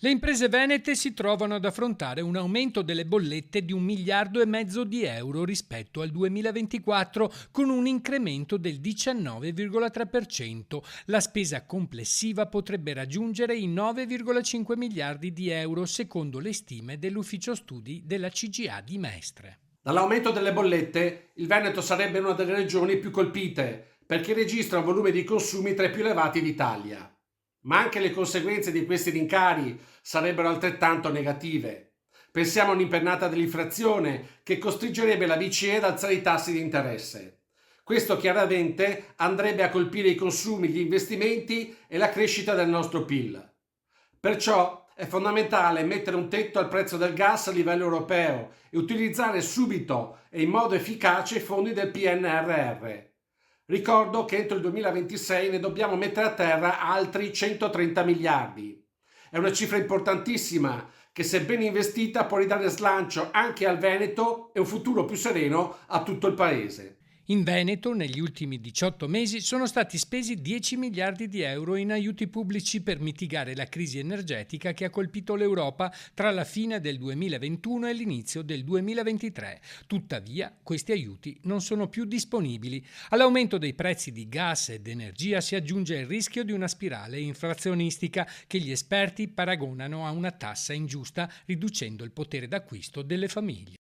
Le imprese venete si trovano ad affrontare un aumento delle bollette di 1,5 miliardi di euro rispetto al 2024, con un incremento del 19,3%. La spesa complessiva potrebbe raggiungere i 9,5 miliardi di euro, secondo le stime dell'ufficio studi della CGA di Mestre. Dall'aumento delle bollette, il Veneto sarebbe una delle regioni più colpite perché registra un volume di consumi tra i più elevati d'Italia. Ma anche le conseguenze di questi rincari sarebbero altrettanto negative. Pensiamo a un'impennata dell'inflazione che costringerebbe la BCE ad alzare i tassi di interesse. Questo chiaramente andrebbe a colpire i consumi, gli investimenti e la crescita del nostro PIL. Perciò è fondamentale mettere un tetto al prezzo del gas a livello europeo e utilizzare subito e in modo efficace i fondi del PNRR. Ricordo che entro il 2026 ne dobbiamo mettere a terra altri 130 miliardi. È una cifra importantissima che, se ben investita, può ridare slancio anche al Veneto e un futuro più sereno a tutto il paese. In Veneto, negli ultimi 18 mesi, sono stati spesi 10 miliardi di euro in aiuti pubblici per mitigare la crisi energetica che ha colpito l'Europa tra la fine del 2021 e l'inizio del 2023. Tuttavia, questi aiuti non sono più disponibili. All'aumento dei prezzi di gas ed energia si aggiunge il rischio di una spirale inflazionistica che gli esperti paragonano a una tassa ingiusta, riducendo il potere d'acquisto delle famiglie.